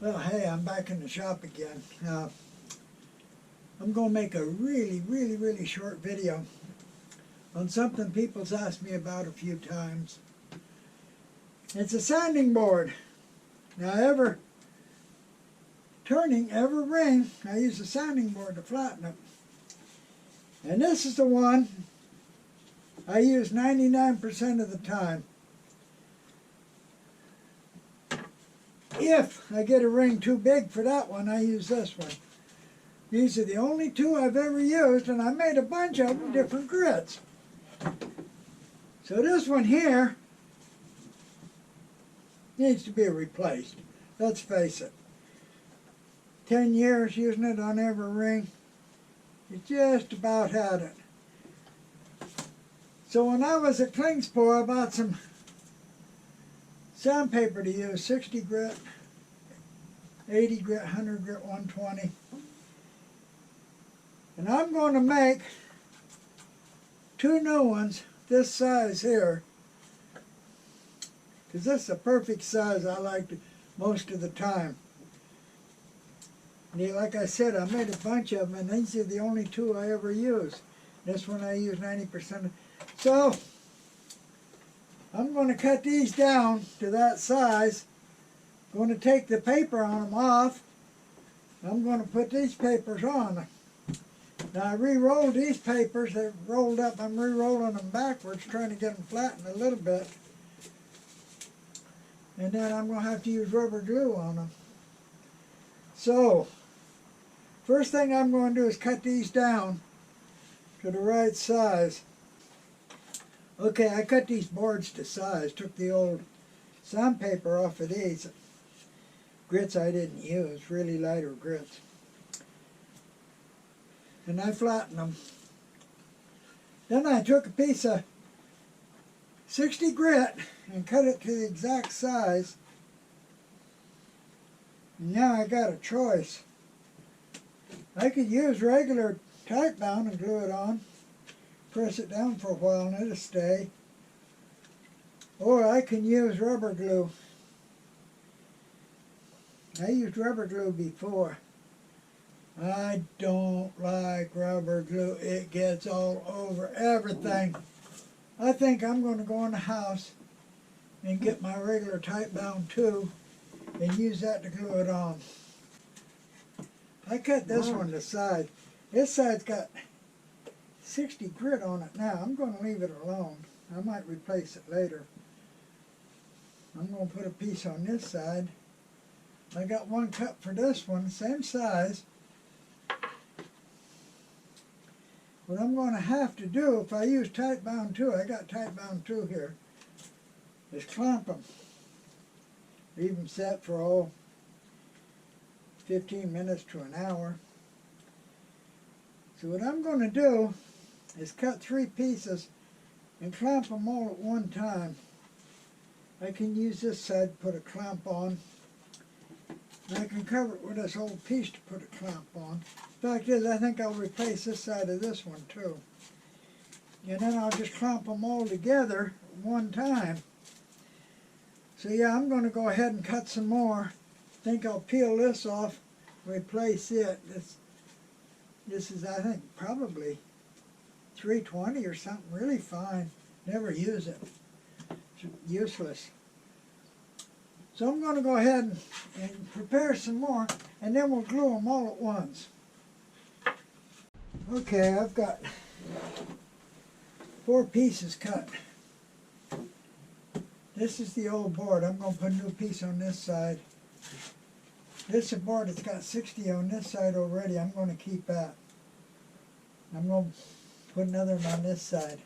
Well, hey, I'm back in the shop again. I'm going to make a really short video on something people's asked me about a few times. It's a sanding board. Now, every ring, I use a sanding board to flatten it. And this is the one I use 99% of the time. If I get a ring too big for that one, I use this one. These are the only two I've ever used, and I made a bunch of them different grits. So this one here needs to be replaced. Let's face it. 10 years using it on every ring, you just about had it. So when I was at Klingspor, I bought some sandpaper to use, 60 grit, 80 grit, 100 grit, 120. And I'm going to make two new ones this size here, because this is a perfect size I like most of the time. And like I said, I made a bunch of them, and these are the only two I ever use. This one I use 90%. So I'm going to cut these down to that size. I'm going to take the paper on them off. I'm going to put these papers on. Now I re-rolled these papers. They're rolled up. I'm re-rolling them backwards, trying to get them flattened a little bit. And then I'm going to have to use rubber glue on them. So, first thing I'm going to do is cut these down to the right size. Okay, I cut these boards to size, took the old sandpaper off of these. Grits I didn't use, really lighter grits. And I flattened them. Then I took a piece of 60 grit and cut it to the exact size. And now I got a choice. I could use regular tight bound and glue it on. Press it down for a while and it'll stay. Or I can use rubber glue. I used rubber glue before. I don't like rubber glue. It gets all over everything. I think I'm going to go in the house and get my regular tight bound too and use that to glue it on. I cut this one to size. This side's got 60 grit on it now. I'm going to leave it alone. I might replace it later. I'm going to put a piece on this side. I got one cut for this one, same size. What I'm going to have to do, if I use tight bound 2, I got tight bound 2 here, is clamp them. Leave them set for 15 minutes to an hour. So what I'm going to do is cut 3 pieces and clamp them all at one time. I can use this side to put a clamp on. And I can cover it with this old piece to put a clamp on. Fact is, I think I'll replace this side of this one too. And then I'll just clamp them all together at one time. So yeah, I'm going to go ahead and cut some more. I think I'll peel this off, replace it. This is, I think, probably 320 or something, really fine. Never use it. It's useless. So I'm going to go ahead and prepare some more, and then we'll glue them all at once. Okay, I've got 4 pieces cut. This is the old board. I'm going to put a new piece on this side. This is a board that's got 60 on this side already. I'm going to keep that. I'm going to put another one on this side.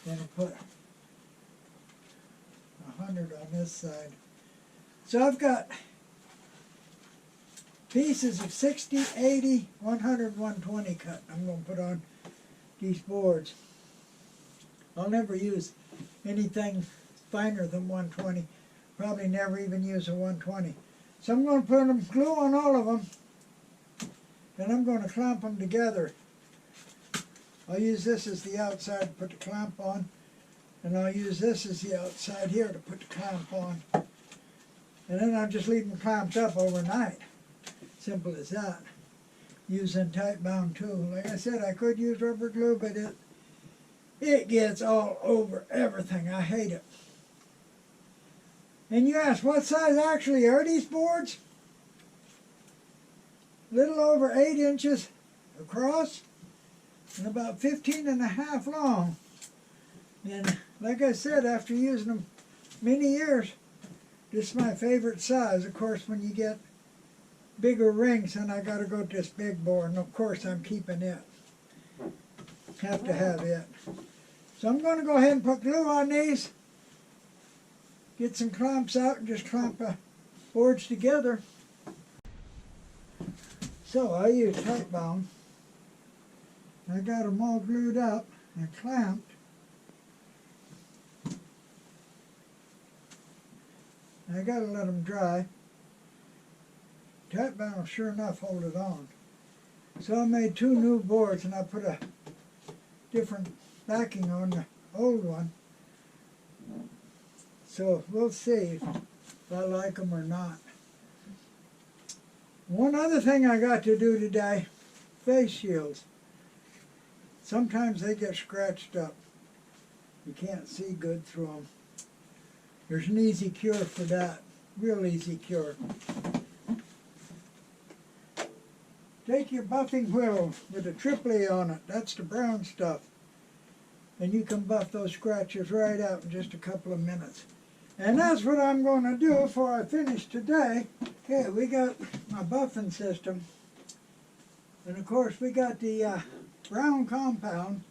Then I'll put 100 on this side. So I've got pieces of 60, 80, 100, 120 cut. I'm going to put on these boards. I'll never use anything finer than 120. Probably never even use a 120. So I'm going to put them glue on all of them, and I'm going to clamp them together. I'll use this as the outside to put the clamp on, and I'll use this as the outside here to put the clamp on. And then I just leave them clamped up overnight. Simple as that. Using tight bound tool. Like I said, I could use rubber glue, but it gets all over everything. I hate it. And you ask, what size actually are these boards? Little over 8 inches across and about 15.5 long. And like I said, after using them many years, this is my favorite size. Of course, when you get bigger rings, then I got to go to this big board, and of course I'm keeping it. Have to have it. So I'm going to go ahead and put glue on these, get some clamps out, and just clamp the boards together. So I use tight bound. I got them all glued up and clamped. I got to let them dry. Tight bound will sure enough hold it on. So I made 2 new boards, and I put a different backing on the old one. So we'll see if I like them or not. One other thing I got to do today, face shields. Sometimes they get scratched up. You can't see good through them. There's an easy cure for that. Real easy cure. Take your buffing wheel with a tripoli on it. That's the brown stuff. And you can buff those scratches right out in just a couple of minutes. And that's what I'm going to do before I finish today. Okay, we got my buffing system. And of course we got the brown compound,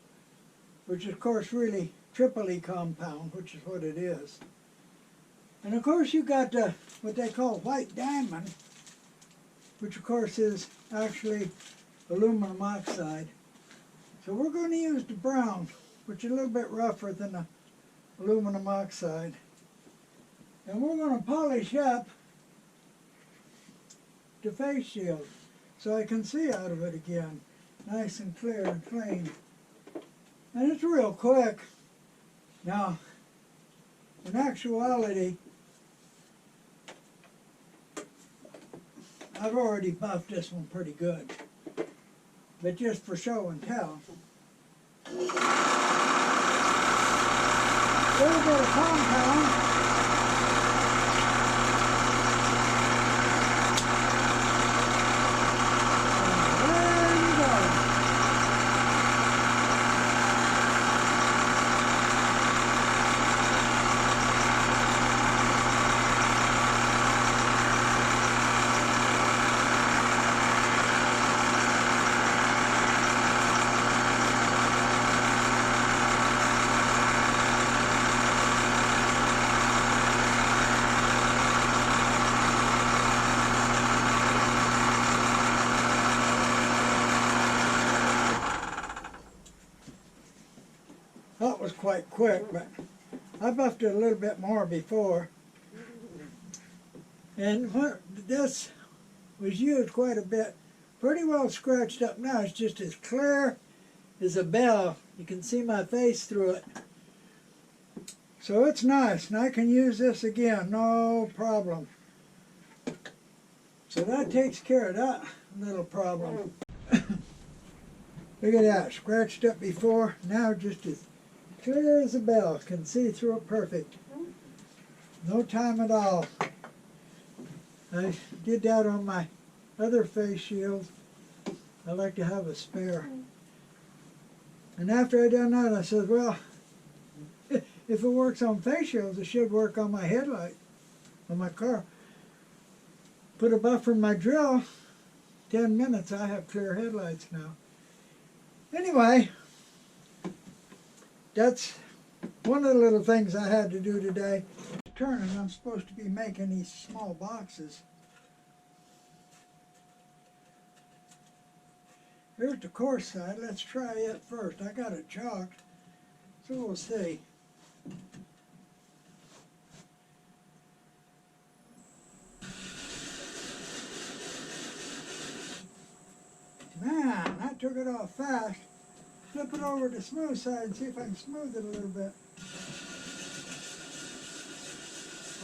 which is of course really tripoli compound, which is what it is. And of course you got what they call white diamond, which of course is actually aluminum oxide. So we're going to use the brown, which is a little bit rougher than the aluminum oxide. And we're going to polish up the face shield so I can see out of it again, nice and clear and clean. And it's real quick. Now, in actuality, I've already buffed this one pretty good, but just for show and tell. A little bit of compound. That was quite quick, but I buffed it a little bit more before. And this was used quite a bit. Pretty well scratched up now. It's just as clear as a bell. You can see my face through it. So it's nice, and I can use this again, no problem. So that takes care of that little problem. Look at that, scratched up before, now just as clear as a bell, can see through it perfect. No time at all. I did that on my other face shield. I like to have a spare. And after I done that, I said, well, if it works on face shields, it should work on my headlight, on my car. Put a buffer in my drill, 10 minutes, I have clear headlights now. Anyway, that's one of the little things I had to do today. Turning, I'm supposed to be making these small boxes. Here's the coarse side. Let's try it first. I got it chalked, so we'll see. Man, I took it off fast. Flip it over to the smooth side and see if I can smooth it a little bit.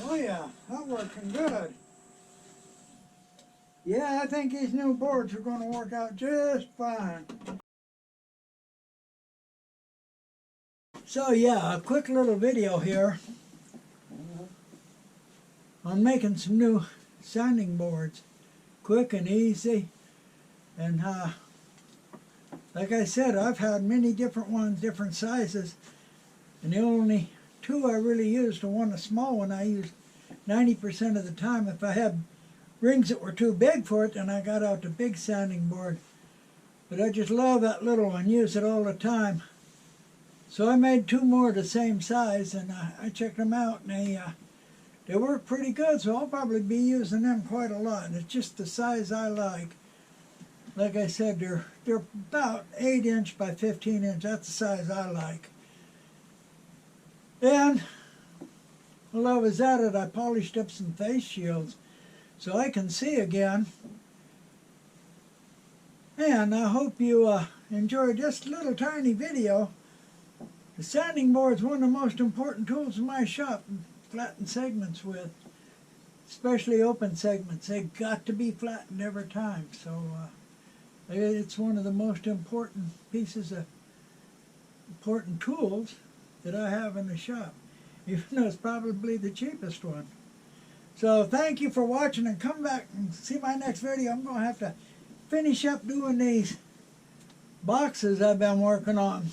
Oh yeah, that's working good. Yeah, I think these new boards are going to work out just fine. So yeah, a quick little video here on making some new sounding boards. Quick and easy. And like I said, I've had many different ones, different sizes. And the only two I really used, the one, a small one, I used 90% of the time. If I had rings that were too big for it, then I got out the big sounding board. But I just love that little one, use it all the time. So I made two more the same size, and I checked them out, and they work pretty good, so I'll probably be using them quite a lot. It's just the size I like. Like I said, they're about 8" by 15". That's the size I like. And while I was at it, I polished up some face shields so I can see again. And I hope you enjoyed this little tiny video. The sounding board is one of the most important tools in my shop to flatten segments with, especially open segments. They've got to be flattened every time. So it's one of the most important pieces of important tools that I have in the shop, even though it's probably the cheapest one. So thank you for watching, and come back and see my next video. I'm going to have to finish up doing these boxes I've been working on.